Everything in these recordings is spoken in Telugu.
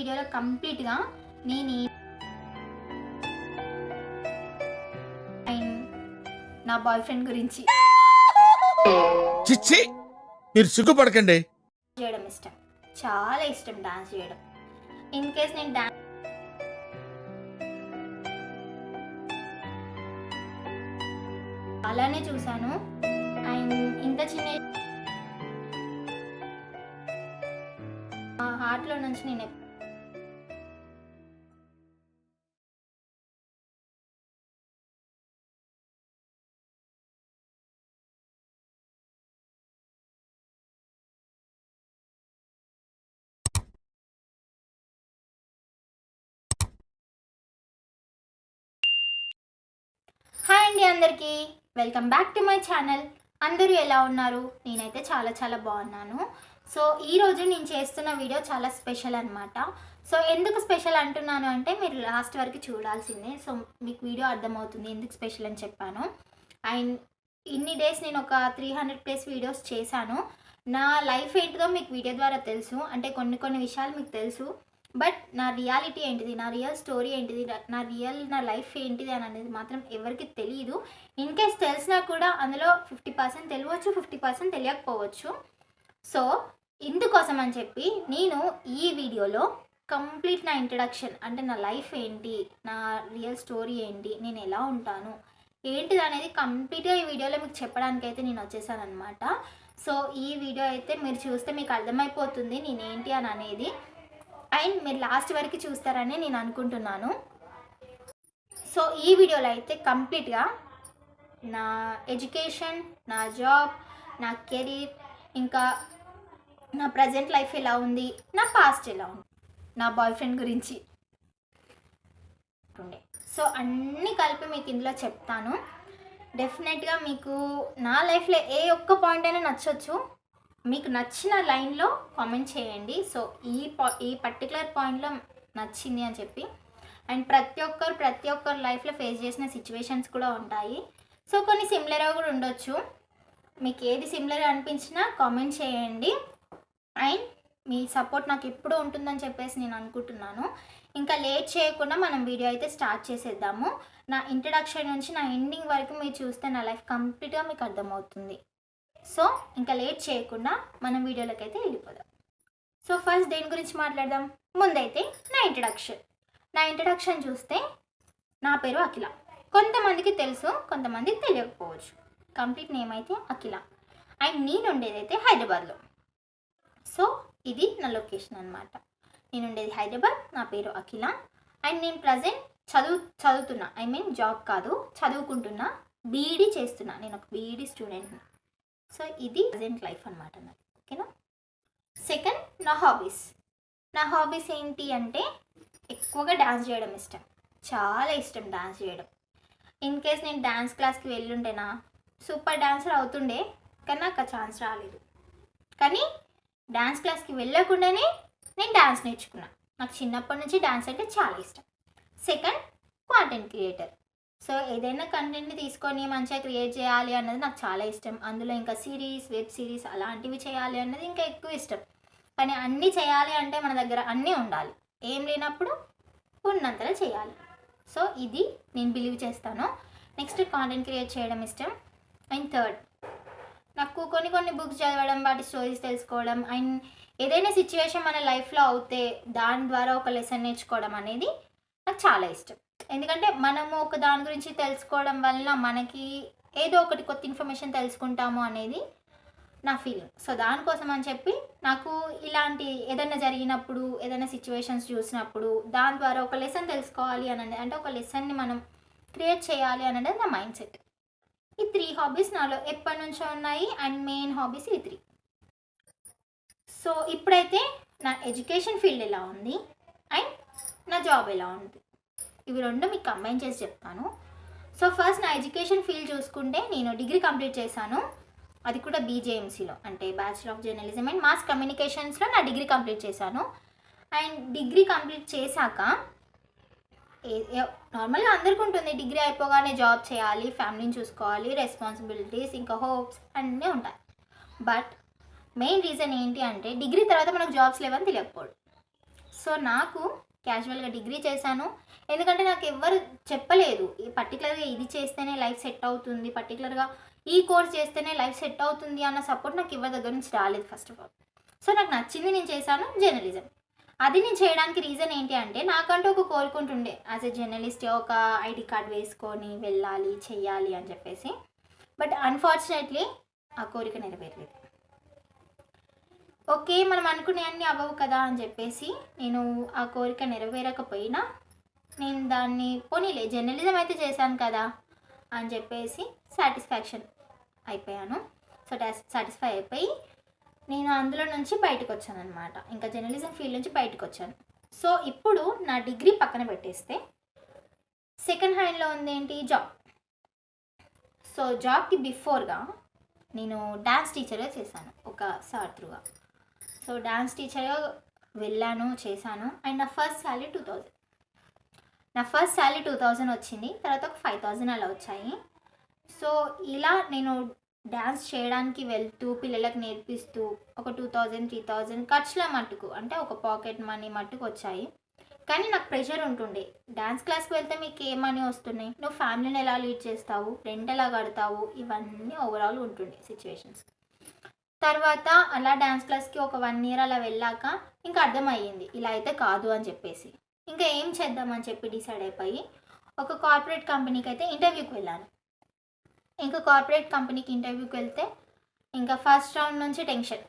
వీడియోలో కంప్లీట్గా నేను నా బాయ్ ఫ్రెండ్ గురించి చిచ్చి మీరు సిగ్గుపడకండి. చేయడం ఇష్టం, చాలా ఇష్టం డాన్స్ చేయడం. ఇన్ కేస్ నేను డాన్స్ అలానే చూశాను. అండ్ ఇంత చిన్న హార్ట్లో నుంచి నేను హాయ్ అండి అందరికీ, welcome back to my channel. అందరూ ఎలా ఉన్నారు? నేనైతే చాలా చాలా బాగున్నాను. సో ఈరోజు నేను చేస్తున్న వీడియో చాలా స్పెషల్ అనమాట. సో ఎందుకు స్పెషల్ అంటున్నాను అంటే మీరు లాస్ట్ వరకు చూడాల్సిందే. సో మీకు వీడియో అర్థమవుతుంది ఎందుకు స్పెషల్ అని చెప్పాను. అండ్ ఇన్ని డేస్ నేను ఒక 300+ వీడియోస్ చేశాను. నా లైఫ్ ఏంటిదో మీకు వీడియో ద్వారా తెలుసు, అంటే కొన్ని విషయాలు మీకు తెలుసు. బట్ నా రియాలిటీ ఏంటిది, నా రియల్ స్టోరీ ఏంటిది, నా లైఫ్ ఏంటిది అని అనేది మాత్రం ఎవరికి తెలియదు. ఇన్ కేస్ తెలిసినా కూడా అందులో 50% తెలియవచ్చు, 50% తెలియకపోవచ్చు. సో ఇందుకోసం అని చెప్పి నేను ఈ వీడియోలో కంప్లీట్ నా ఇంట్రడక్షన్, అంటే నా లైఫ్ ఏంటి, నా రియల్ స్టోరీ ఏంటి, నేను ఎలా ఉంటాను ఏంటిది అనేది కంప్లీట్గా ఈ వీడియోలో మీకు చెప్పడానికి అయితే నేను వచ్చేసాను అనమాట. సో ఈ వీడియో అయితే మీరు చూస్తే మీకు అర్థమైపోతుంది నేనేంటి అని అనేది. అండ్ మీరు లాస్ట్ వరకు చూస్తారని నేను అనుకుంటున్నాను. సో ఈ వీడియోలో అయితే కంప్లీట్గా నా ఎడ్యుకేషన్, నా జాబ్, నా కెరీర్, ఇంకా నా ప్రజెంట్ లైఫ్ ఎలా ఉంది, నా పాస్ట్ ఎలా ఉంది, నా బాయ్ ఫ్రెండ్ గురించి ఉండే. సో అన్నీ కలిపి మీకు ఇందులో చెప్తాను. డెఫినెట్గా మీకు నా లైఫ్లో ఏ ఒక్క పాయింట్ అయినా నచ్చవచ్చు. మీకు నచ్చిన లైన్లో కామెంట్ చేయండి. సో ఈ పర్టికులర్ పాయింట్లో నచ్చింది అని చెప్పి. అండ్ ప్రతి ఒక్కరు లైఫ్లో ఫేస్ చేసిన సిచ్యువేషన్స్ కూడా ఉంటాయి. సో కొన్ని సిమిలర్గా కూడా ఉండొచ్చు. మీకు ఏది సిమిలర్ అనిపించినా కామెంట్ చేయండి. అండ్ మీ సపోర్ట్ నాకు ఎప్పుడూ ఉంటుందని చెప్పేసి నేను అనుకుంటున్నాను. ఇంకా లేట్ చేయకుండా మనం వీడియో అయితే స్టార్ట్ చేసేద్దాము. నా ఇంట్రడక్షన్ నుంచి నా ఎండింగ్ వరకు మీరు చూస్తే నా లైఫ్ కంప్లీట్గా మీకు అర్థమవుతుంది. సో ఇంకా లేట్ చేయకుండా మనం వీడియోలోకి అయితే వెళ్ళిపోదాం. సో ఫస్ట్ దేని గురించి మాట్లాడదాం. ముందైతే నా ఇంట్రడక్షన్ చూస్తే నా పేరు అఖిల. కొంతమందికి తెలుసు, కొంతమందికి తెలియకపోవచ్చు. కంప్లీట్ నేమ్ అయితే అఖిల. అండ్ నేను ఉండేదైతే హైదరాబాద్లో. సో ఇది నా లొకేషన్ అనమాట. నేను ఉండేది హైదరాబాద్, నా పేరు అఖిల. అండ్ నేను ప్రజెంట్ చదువుతున్నా, జాబ్ కాదు, చదువుకుంటున్నా, బీఈడీ చేస్తున్నా. నేను ఒక బీఈడీ స్టూడెంట్ని. సో ఇది ప్రజెంట్ లైఫ్ అనమాట నాకు. ఓకేనా. సెకండ్ నా హాబీస్ ఏంటి అంటే ఎక్కువగా డాన్స్ చేయడం ఇష్టం, చాలా ఇష్టం డాన్స్ చేయడం. ఇన్ కేస్ నేను డాన్స్ క్లాస్కి వెళ్ళుంటేనా సూపర్ డాన్సర్ అవుతుండే, కానీ నాకు ఆ ఛాన్స్ రాలేదు. కానీ డాన్స్ క్లాస్కి వెళ్ళకుండానే నేను డాన్స్ నేర్చుకున్నా. నాకు చిన్నప్పటి నుంచి డాన్స్ అంటే చాలా ఇష్టం. Second content creator. సో ఏదైనా కంటెంట్ని తీసుకొని మంచిగా క్రియేట్ చేయాలి అన్నది నాకు చాలా ఇష్టం. అందులో ఇంకా వెబ్ సిరీస్ అలాంటివి చేయాలి అన్నది ఇంకా ఎక్కువ ఇష్టం. కానీ అన్నీ చేయాలి అంటే మన దగ్గర అన్నీ ఉండాలి. ఏం లేనప్పుడు ఉన్నంతలో చేయాలి. సో ఇది నేను బిలీవ్ చేస్తాను. నెక్స్ట్ కాంటెంట్ క్రియేట్ చేయడం ఇష్టం. అండ్ థర్డ్ నాకు కొన్ని బుక్స్ చదవడం, వాటి స్టోరీస్ తెలుసుకోవడం, అండ్ ఏదైనా సిచ్యువేషన్ మన లైఫ్లో అవుతే దాని ద్వారా ఒక లెసన్ నేర్చుకోవడం అనేది నాకు చాలా ఇష్టం. ఎందుకంటే మనము ఒక దాని గురించి తెలుసుకోవడం వల్ల మనకి ఏదో ఒకటి కొత్త ఇన్ఫర్మేషన్ తెలుసుకుంటాము అనేది నా ఫీలింగ్. సో దానికోసం అని చెప్పి నాకు ఇలాంటి ఏదైనా జరిగినప్పుడు, ఏదైనా సిచ్యువేషన్స్ చూసినప్పుడు దాని ద్వారా ఒక లెసన్ తెలుసుకోవాలి అనేది, అంటే ఒక లెసన్ని మనం క్రియేట్ చేయాలి అనేది నా మైండ్ సెట్. ఈ 3 హాబీస్ నాలో ఎప్పటి నుంచో ఉన్నాయి. అండ్ మెయిన్ హాబీస్ ఈ 3. సో ఇప్పుడైతే నా ఎడ్యుకేషన్ ఫీల్డ్ ఎలా ఉంది అండ్ నా జాబ్ ఎలా ఉంది, ఇవి రెండు మీకు కంబైన్ చేసి చెప్తాను. సో ఫస్ట్ నా ఎడ్యుకేషన్ ఫీల్డ్ చూసుకుంటే నేను డిగ్రీ కంప్లీట్ చేశాను. అది కూడా బీజేఎంసీలో, అంటే bachelor of journalism and mass కమ్యూనికేషన్స్లో నా డిగ్రీ కంప్లీట్ చేశాను. అండ్ డిగ్రీ కంప్లీట్ చేశాక నార్మల్గా అందరికీ ఉంటుంది, డిగ్రీ అయిపోగానే జాబ్ చేయాలి, ఫ్యామిలీని చూసుకోవాలి, రెస్పాన్సిబిలిటీస్, ఇంకా హోప్స్ అన్నీ ఉంటాయి. బట్ మెయిన్ రీజన్ ఏంటి అంటే డిగ్రీ తర్వాత మనకు జాబ్స్ లేవని తెలియకపోవడం. సో నాకు క్యాజువల్గా డిగ్రీ చేశాను. ఎందుకంటే నాకు ఎవ్వరు చెప్పలేదు పర్టికులర్గా ఇది చేస్తేనే లైఫ్ సెట్ అవుతుంది, పర్టికులర్గా ఈ కోర్స్ చేస్తేనే లైఫ్ సెట్ అవుతుంది అన్న సపోర్ట్ నాకు ఎవరి దగ్గర నుంచి రాలేదు ఫస్ట్ ఆఫ్ ఆల్. సో నాకు నచ్చింది నేను చేశాను, జర్నలిజం. అది నేను చేయడానికి రీజన్ ఏంటి అంటే నాకంటూ ఒక కోరుకుంటుండే యాజ్ ఎ జర్నలిస్ట్ ఒక ఐడి కార్డ్ వేసుకొని వెళ్ళాలి చెయ్యాలి అని చెప్పేసి. బట్ అన్ఫార్చునేట్లీ ఆ కోరిక నెరవేరలేదు. ఓకే, మనం అనుకునే అన్నీ అవ్వవు కదా అని చెప్పేసి నేను ఆ కోరిక నెరవేరకపోయినా నేను దాన్ని పోనీలే జర్నలిజం అయితే చేశాను కదా అని చెప్పేసి సాటిస్ఫాక్షన్ అయిపోయాను. సో సాటిస్ఫై అయిపోయి నేను అందులో నుంచి బయటకు వచ్చాను అనమాట. ఇంకా జర్నలిజం ఫీల్డ్ నుంచి బయటకు వచ్చాను. సో ఇప్పుడు నా డిగ్రీ పక్కన పెట్టేస్తే సెకండ్ హ్యాండ్లో ఉంది ఏంటి, జాబ్. సో జాబ్కి బిఫోర్గా నేను డ్యాన్స్ టీచర్గా చేశాను ఒక సార్ త్రూగా. సో డ్యాన్స్ టీచర్గా వెళ్ళాను, చేశాను. అండ్ నా ఫస్ట్ శాలరీ 2000 వచ్చింది. తర్వాత ఒక 5000 అలా వచ్చాయి. సో ఇలా నేను డ్యాన్స్ చేయడానికి వెళ్తూ పిల్లలకు నేర్పిస్తూ ఒక 2000 3000 ఖర్చుల మట్టుకు అంటే ఒక పాకెట్ మనీ మట్టుకు వచ్చాయి. కానీ నాకు ప్రెషర్ ఉంటుండే, డ్యాన్స్ క్లాస్కి వెళ్తే మీకు ఏ మనీ వస్తున్నాయి, నువ్వు ఫ్యామిలీని ఎలా లీడ్ చేస్తావు, రెంట్ ఎలా కడతావు, ఇవన్నీ ఓవరాల్ ఉంటుండే సిచ్యువేషన్స్. తర్వాత అలా డ్యాన్స్ క్లాస్కి ఒక 1 year అలా వెళ్ళాక ఇంకా అర్థమయ్యింది ఇలా అయితే కాదు అని చెప్పేసి. ఇంకా ఏం చేద్దామని చెప్పి డిసైడ్ అయిపోయి ఒక కార్పొరేట్ కంపెనీకి అయితే ఇంటర్వ్యూకి వెళ్ళాను. ఇంకా కార్పొరేట్ కంపెనీకి ఇంటర్వ్యూకి వెళ్తే ఇంకా ఫస్ట్ రౌండ్ నుంచి టెన్షన్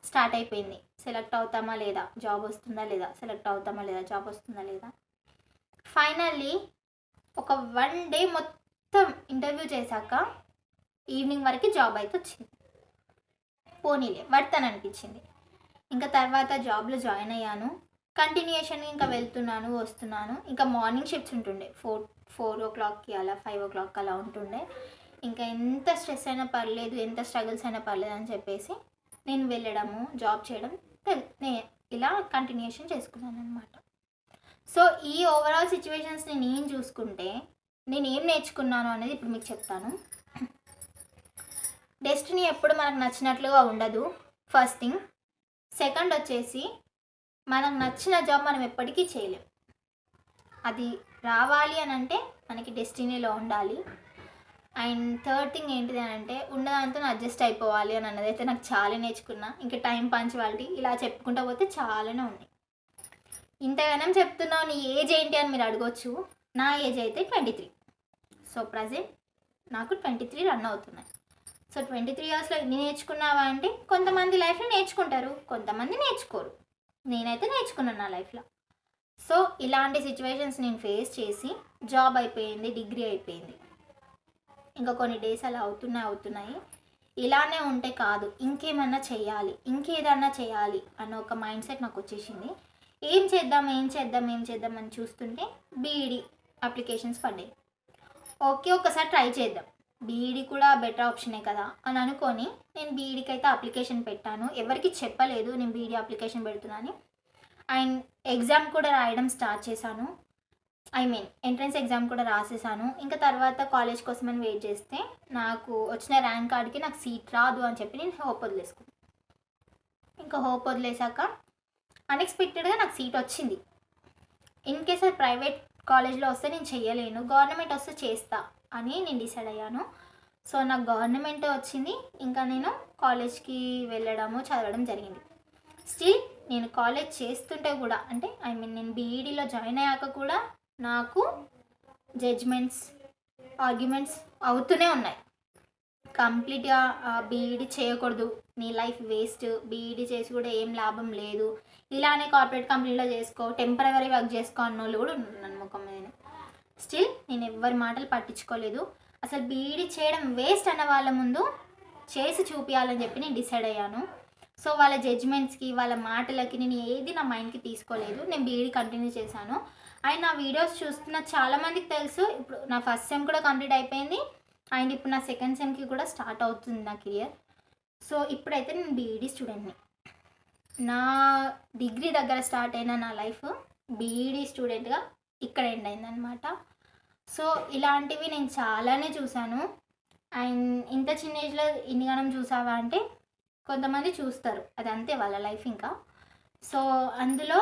స్టార్ట్ అయిపోయింది. సెలెక్ట్ అవుతామా లేదా, జాబ్ వస్తుందా లేదా, సెలెక్ట్ అవుతామా లేదా, జాబ్ వస్తుందా లేదా. ఫైనల్లీ ఒక 1 day మొత్తం ఇంటర్వ్యూ చేశాక ఈవినింగ్ వరకు జాబ్ అయితే వచ్చింది. పోనీలే వర్తని అనిపించింది. ఇంకా తర్వాత జాబ్లో జాయిన్ అయ్యాను. కంటిన్యూషన్ ఇంకా వెళ్తున్నాను వస్తున్నాను. ఇంకా మార్నింగ్ షిఫ్ట్స్ ఉంటుండే 4 o'clockకి అలా 5 o'clock అలా ఉంటుండే. ఇంకా ఎంత స్ట్రెస్ అయినా పర్లేదు, ఎంత స్ట్రగుల్స్ అయినా పర్లేదు అని చెప్పేసి నేను వెళ్ళడము, జాబ్ చేయడం ఇలా కంటిన్యూషన్ చేసుకున్నాను అనమాట. సో ఈ ఓవరాల్ సిచ్యువేషన్స్ని నేను చూసుకుంటే నేను ఏం నేర్చుకున్నాను అనేది ఇప్పుడు మీకు చెప్తాను. డెస్టినీ ఎప్పుడు మనకు నచ్చినట్లుగా ఉండదు, ఫస్ట్ థింగ్. సెకండ్ వచ్చేసి మనకు నచ్చిన జాబ్ మనం ఎప్పటికీ చేయలేం. అది రావాలి అని అంటే మనకి డెస్టినీలో ఉండాలి. అండ్ థర్డ్ థింగ్ ఏంటిది అని అంటే ఉన్నదాంతో అడ్జస్ట్ అయిపోవాలి అని అన్నది అయితే నాకు చాలా నేర్చుకున్నా. ఇంకా టైం పంచువాలిటీ ఇలా చెప్పుకుంటూ పోతే చాలానే ఉన్నాయి. ఇంతగానం చెప్తున్నావు, నీ ఏజ్ ఏంటి అని మీరు అడగొచ్చు. నా ఏజ్ అయితే 23. సో ప్రజెంట్ నాకు 23 రన్ అవుతున్నాయి. సో 23 yearsలో ఎన్ని నేర్చుకున్నావా అంటే కొంతమంది లైఫ్లో నేర్చుకుంటారు, కొంతమంది నేర్చుకోరు. నేనైతే నేర్చుకున్నాను నా లైఫ్లో. సో ఇలాంటి సిచ్యువేషన్స్ నేను ఫేస్ చేసి జాబ్ అయిపోయింది, డిగ్రీ అయిపోయింది. ఇంకా కొన్ని డేస్ అలా అవుతున్నాయి. ఇలానే ఉంటే కాదు, ఇంకేమన్నా చేయాలి, ఇంకేదన్నా చేయాలి అన్న ఒక మైండ్ సెట్ నాకు వచ్చేసింది. ఏం చేద్దాం అని చూస్తుంటే బీఈడి అప్లికేషన్స్ పడ్డాయి. ఓకే, ఒకసారి ట్రై చేద్దాం, బీఈడి కూడా బెటర్ ఆప్షనే కదా అని అనుకొని నేను బీఈడికి అయితే అప్లికేషన్ పెట్టాను. ఎవరికి చెప్పలేదు నేను బీఈడి అప్లికేషన్ పెడుతున్నాను. అండ్ ఎగ్జామ్ కూడా రాయడం స్టార్ట్ చేశాను. ఎంట్రన్స్ ఎగ్జామ్ కూడా రాసేసాను. ఇంకా తర్వాత కాలేజ్ కోసమని వెయిట్ చేస్తే నాకు వచ్చిన ర్యాంక్ కార్డ్కి నాకు సీట్ రాదు అని చెప్పి నేను హోప్ వదిలేసుకున్నాను. ఇంకా హోప్ వదిలేసాక అన్ఎక్స్పెక్టెడ్గా నాకు సీట్ వచ్చింది. ఇన్ కేస్ అది ప్రైవేట్ కాలేజ్లో వస్తే నేను చెయ్యలేను, గవర్నమెంట్ వస్తే చేస్తా అని నేను డిసైడ్ అయ్యాను. సో నాకు గవర్నమెంట్ వచ్చింది. ఇంకా నేను కాలేజ్కి వెళ్ళడము చదవడం జరిగింది. స్టిల్ నేను కాలేజ్ చేస్తుంటే కూడా అంటే నేను బీఈడీలో జాయిన్ అయ్యాక కూడా నాకు జడ్జ్మెంట్స్, ఆర్గ్యుమెంట్స్ అవుతూనే ఉన్నాయి. కంప్లీట్గా బీఈడీ చేయకూడదు, నీ లైఫ్ వేస్ట్, బీఈడీ చేసి కూడా ఏం లాభం లేదు, ఇలానే కార్పొరేట్ కంపెనీలో చేసుకో, టెంపరరీ వర్క్ చేసుకో అన్న వాళ్ళు కూడా ఉన్నాను ముఖం మీద. స్టిల్ నేను ఎవ్వరి మాటలు పట్టించుకోలేదు. అసలు బీఈడీ చేయడం వేస్ట్ అన్న వాళ్ళ ముందు చేసి చూపించాలని చెప్పి నేను డిసైడ్ అయ్యాను. సో వాళ్ళ జడ్జ్మెంట్స్కి, వాళ్ళ మాటలకి నేను ఏది నా మైండ్కి తీసుకోలేదు. నేను బీఈడీ కంటిన్యూ చేశాను. అండ్ నా వీడియోస్ చూస్తున్న చాలామందికి తెలుసు, ఇప్పుడు నా ఫస్ట్ సెమ్ కూడా కంప్లీట్ అయిపోయింది. అండ్ ఇప్పుడు నా సెకండ్ సెమ్కి కూడా స్టార్ట్ అవుతుంది నా కెరియర్. సో ఇప్పుడైతే నేను బీఈడీ స్టూడెంట్ని. నా డిగ్రీ దగ్గర స్టార్ట్ అయిన నా లైఫ్ బీఈడీ స్టూడెంట్గా ఇక్కడ ఎండ్ అయిందనమాట. సో ఇలాంటివి నేను చాలానే చూశాను. అండ్ ఇంత చిన్న ఏజ్లో ఇన్నిగానం చూసావా అంటే కొంతమంది చూస్తారు, అది అంతే వాళ్ళ లైఫ్ ఇంకా. సో అందులో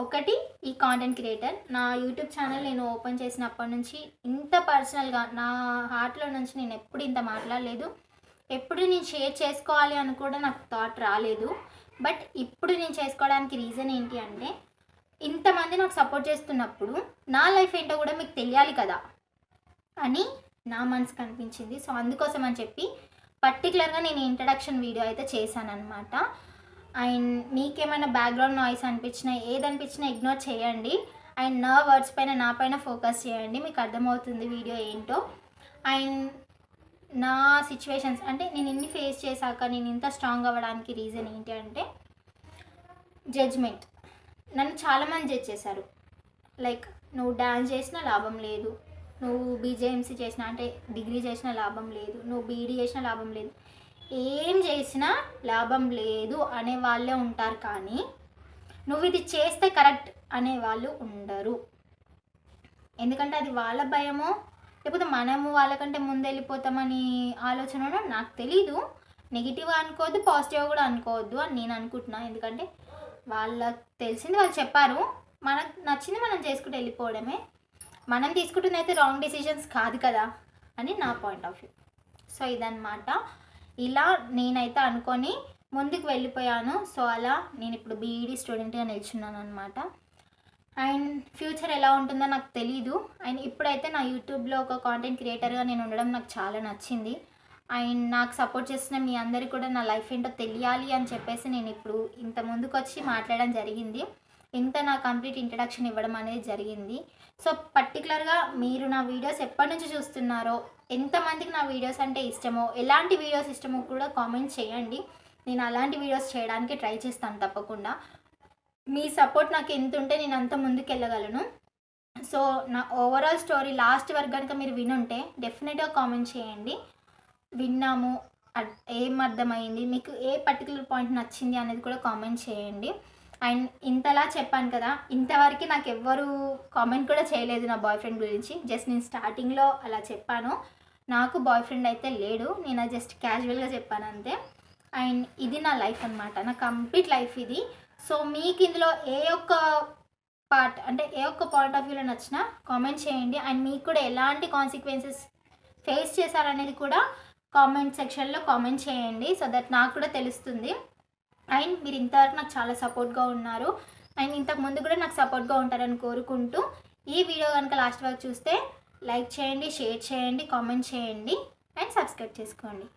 ఒకటి ఈ కాంటెంట్ క్రియేటర్. నా యూట్యూబ్ ఛానల్ నేను ఓపెన్ చేసినప్పటి నుంచి ఇంత పర్సనల్గా నా హార్ట్లో నుంచి నేను ఎప్పుడు ఇంత మాట్లాడలేదు. ఎప్పుడు నేను షేర్ చేసుకోవాలి అని కూడా నాకు థాట్ రాలేదు. బట్ ఇప్పుడు నేను చేసుకోవడానికి రీజన్ ఏంటి అంటే, ఇంతమంది నాకు సపోర్ట్ చేస్తున్నప్పుడు నా లైఫ్ ఏంటో కూడా మీకు తెలియాలి కదా అని నా మనసుకు అనిపించింది. సో అందుకోసం అని చెప్పి పర్టికులర్గా నేను ఇంట్రడక్షన్ వీడియో అయితే చేశాను అనమాట. అండ్ మీకేమైనా బ్యాక్గ్రౌండ్ నాయిస్ అనిపించినా ఏదనిపించినా ఇగ్నోర్ చేయండి. అండ్ నా వర్డ్స్ పైన నా పైన ఫోకస్ చేయండి, మీకు అర్థమవుతుంది వీడియో ఏంటో. అండ్ నా సిచ్యువేషన్స్ అంటే నేను ఇన్ని ఫేస్ చేశాక నేను ఇంత స్ట్రాంగ్ అవ్వడానికి రీజన్ ఏంటి అంటే, జడ్జ్మెంట్. నన్ను చాలామంది జడ్జ్ చేశారు. లైక్ నువ్వు డ్యాన్స్ చేసినా లాభం లేదు, నువ్వు బీజేఎంసీ చేసినా అంటే డిగ్రీ చేసినా లాభం లేదు, నువ్వు బీఈడీ చేసినా లాభం లేదు, ఏం చేసినా లాభం లేదు అనే వాళ్ళే ఉంటారు. కానీ నువ్వు ఇది చేస్తే కరెక్ట్ అనే వాళ్ళు ఉండరు. ఎందుకంటే అది వాళ్ళ భయమో లేకపోతే మనము వాళ్ళకంటే ముందు వెళ్ళిపోతామని ఆలోచన నాకు తెలీదు. నెగిటివ్ అనుకోవద్దు, పాజిటివ్ కూడా అనుకోవద్దు అని నేను అనుకుంటున్నాను. ఎందుకంటే వాళ్ళకి తెలిసింది వాళ్ళు చెప్పారు, మనకు నచ్చింది మనం చేసుకుంటూ వెళ్ళిపోవడమే. మనం తీసుకుంటుంది అయితే రాంగ్ డెసిషన్స్ కాదు కదా అని నా పాయింట్ ఆఫ్ వ్యూ. సో ఇదన్నమాట. ఇలా నేనైతే అనుకొని ముందుకు వెళ్ళిపోయాను. సో అలా నేను ఇప్పుడు బీఈడీ స్టూడెంట్గా నిల్చున్నాను అనమాట. అండ్ ఫ్యూచర్ ఎలా ఉంటుందో నాకు తెలీదు. అండ్ ఇప్పుడైతే నా యూట్యూబ్లో ఒక కాంటెంట్ క్రియేటర్గా నేను ఉండడం నాకు చాలా నచ్చింది. అండ్ నాకు సపోర్ట్ చేసిన మీ అందరికీ కూడా నా లైఫ్ ఏంటో తెలియాలి అని చెప్పేసి నేను ఇప్పుడు ఇంత ముందుకు వచ్చి మాట్లాడడం జరిగింది. ఇంత నా కంప్లీట్ ఇంట్రడక్షన్ ఇవ్వడం అనేది జరిగింది. సో పర్టికులర్గా మీరు నా వీడియోస్ ఎప్పటి నుంచి చూస్తున్నారో, ఎంతమందికి నా వీడియోస్ అంటే ఇష్టమో, ఎలాంటి వీడియోస్ ఇష్టమో కూడా కామెంట్ చేయండి. నేను అలాంటి వీడియోస్ చేయడానికి ట్రై చేస్తాను తప్పకుండా. మీ సపోర్ట్ నాకు ఎంత ఉంటే నేను అంత ముందుకు వెళ్ళగలను. సో నా ఓవరాల్ స్టోరీ లాస్ట్ వరకు కనుక మీరు వినుంటే డెఫినెట్గా కామెంట్ చేయండి. విన్నాము, ఏం అర్థమైంది, మీకు ఏ పర్టికులర్ పాయింట్ నచ్చింది అనేది కూడా కామెంట్ చేయండి. అండ్ ఇంతలా చెప్పాను కదా, ఇంతవరకు నాకు ఎవ్వరు కామెంట్ కూడా చేయలేదు నా బాయ్ ఫ్రెండ్ గురించి. జస్ట్ నేను స్టార్టింగ్లో అలా చెప్పాను. నాకు బాయ్ ఫ్రెండ్ అయితే లేడు, నేను జస్ట్ క్యాజువల్గా చెప్పాను అంతే. అండ్ ఇది నా లైఫ్ అనమాట, నా కంప్లీట్ లైఫ్ ఇది. సో మీకు ఇందులో ఏ ఒక్క పార్ట్ అంటే ఏ ఒక్క పాయింట్ ఆఫ్ వ్యూలో నచ్చినా కామెంట్ చేయండి. అండ్ మీకు కూడా ఎలాంటి కాన్సిక్వెన్సెస్ ఫేస్ చేశారనేది కూడా కామెంట్ సెక్షన్లో కామెంట్ చేయండి. సో దట్ నాకు కూడా తెలుస్తుంది. అండ్ మీరు ఇంతవరకు నాకు చాలా సపోర్ట్గా ఉన్నారు. అండ్ ఇంతకు ముందు కూడా నాకు సపోర్ట్గా ఉంటారని కోరుకుంటూ, ఈ వీడియో కనుక లాస్ట్ వరకు చూస్తే లైక్ చేయండి, షేర్ చేయండి, కామెంట్ చేయండి అండ్ సబ్స్క్రైబ్ చేసుకోండి.